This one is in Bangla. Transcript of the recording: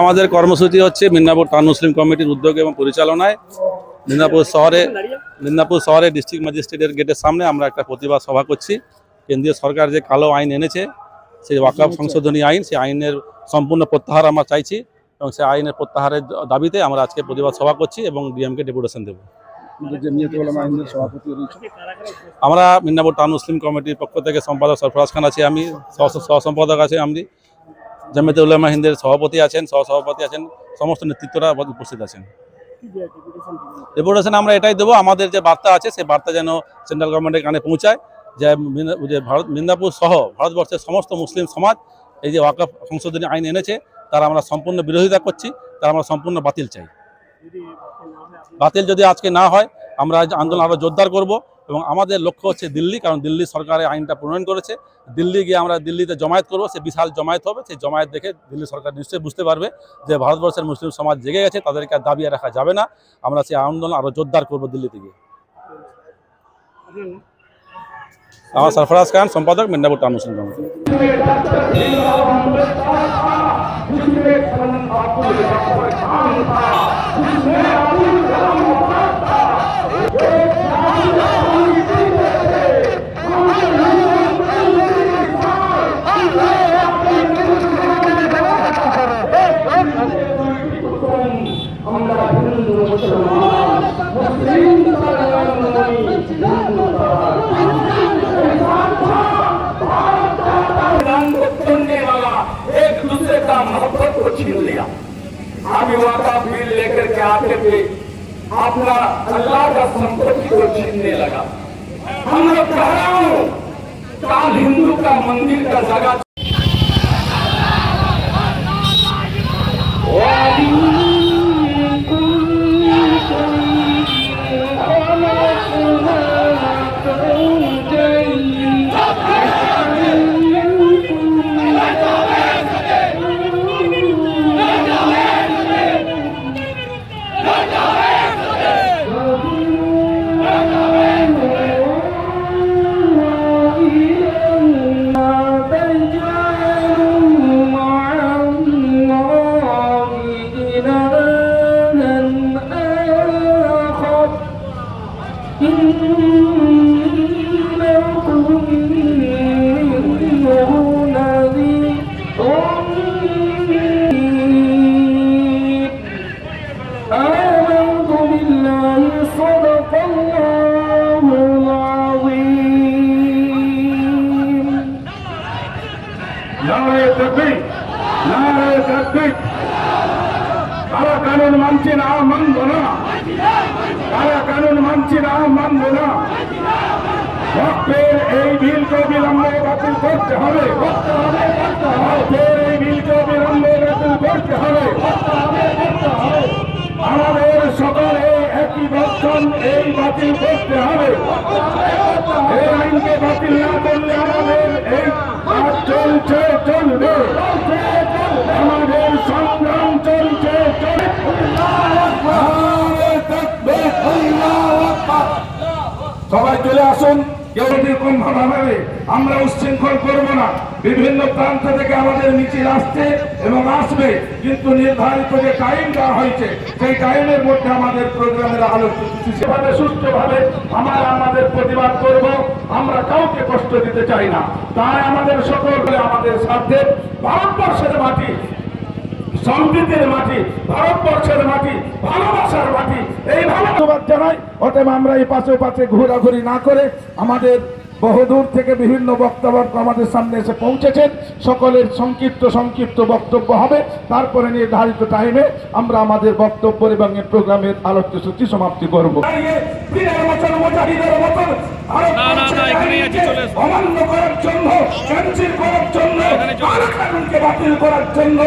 আমাদের কর্মসূচি হচ্ছে মিদনাপুর টাউন মুসলিম কমিটির উদ্যোগে এবং পরিচালনায় মিদনাপুর শহরে ডিস্ট্রিক্ট ম্যাজিস্ট্রেটের গেটের সামনে আমরা একটা প্রতিবাদ সভা করছি। কেন্দ্রীয় সরকার যে কালো আইন এনেছে, সেই ওয়াকফ সংশোধনী আইন, সেই আইনের সম্পূর্ণ প্রত্যাহার আমরা চাইছি এবং সেই আইনের প্রত্যাহারের দাবিতে আমরা আজকে প্রতিবাদ সভা করছি এবং ডিএমকে ডেপুটেশন দেব। আমরা মিদনাপুর টাউন মুসলিম কমিটির পক্ষ থেকে সম্পাদক সরফরাজ খান আছি, আমি সহ সম্পাদক আছে, আমি জামিয়াতুল উলামা হিন্দের সভাপতি আছেন, সহসভাপতি আছেন, সমস্ত নেতৃত্বরা উপস্থিত আছেন। ডেপুটেশন আমরা এটাই দেবো, আমাদের যে বার্তা আছে সেই বার্তা যেন সেন্ট্রাল গভর্নমেন্টের কানে পৌঁছায় যে মিদনাপুর সহ ভারতবর্ষের সমস্ত মুসলিম সমাজ এই যে ওয়াকফ সংশোধনী আইন এনেছে তার আমরা সম্পূর্ণ বিরোধিতা করছি, তার আমরা সম্পূর্ণ বাতিল চাই। বাতিল যদি আজকে না হয় আমরা আন্দোলন আরও জোরদার করব এবং আমাদের লক্ষ্য হচ্ছে দিল্লি, কারণ দিল্লি সরকারের আইনটা প্রণয়ন করেছে। দিল্লি গিয়ে আমরা দিল্লিতে জমায়েত করবো, সে বিশাল জমায়েত হবে, সেই জমায়েত দেখে দিল্লি সরকার নিশ্চয়ই বুঝতে পারবে যে ভারতবর্ষের মুসলিম সমাজ জেগে গেছে, তাদেরকে আর দাবিয়ে রাখা যাবে না। আমরা সেই আন্দোলন আরও জোরদার করবো দিল্লিতে গিয়ে। আমার সরফরাজ খান, সম্পাদক, মিদনাপুর টাউন মুসলিম কমিটি। अभी वक़्त बिल लेकर के आते थे, अपना अल्लाह का संपत्ति को छीनने लगा। हम लोग कह रहा हूँ, काल हिंदू का मंदिर का जगह কারা কানুন মানছে না, মানব না। কারা কানুন মানছে না, মানব না। ওয়াকফের এই বিলকে বিলম্বে বাতিল করতে হবে। ওয়াকফের এই বিলকে বিলম্বে বাতিল করতে হবে। আমাদের সকলে একই বচন, এই বাতিল করতে হবে। এই আইনকে বাতিল না করলে আমাদের এই কাজ চলছে, চলবে। আমাদের সংগ্রাম চলছে, সবাই চলে আসুন। কেউ এরকম ভাবে আমরা উচ্ছৃঙ্খল করবো না। বিভিন্ন প্রান্ত থেকে আমাদের মিছিল আসছে এবং আসবে, কিন্তু নির্ধারিত যে টাইম দেওয়া হয়েছে সেই টাইমের মধ্যে আমাদের প্রোগ্রামের আলোচনা সুষ্ঠুভাবে আমাদের প্রতিবাদ করব। আমরা কাউকে কষ্ট দিতে চাই না, তাই আমাদের সকলে আমাদের সাথে ভারতবর্ষের মাটি, সম্প্রীতির মাটি, ভারতবর্ষের মাটি, ভালোবাসার মাটি, এই ধন্যবাদ জানাই। অতএব আমরা এই পাশে পাশে ঘোরাঘুরি না করে আমাদের বহুদূর থেকে বিভিন্ন বক্তব্য আমাদের সামনে এসে পৌঁছেছেন। সকলের সংক্ষিপ্ত বক্তব্য হবে, তারপরে নির্ধারিত টাইমে আমরা আমাদের বক্তব্য এবং প্রোগ্রামের আলোচ্যসূচি সমাপ্তি করব। অমান্য করার জন্য, ক্যান্সেল করার জন্য, বাতিল করার জন্য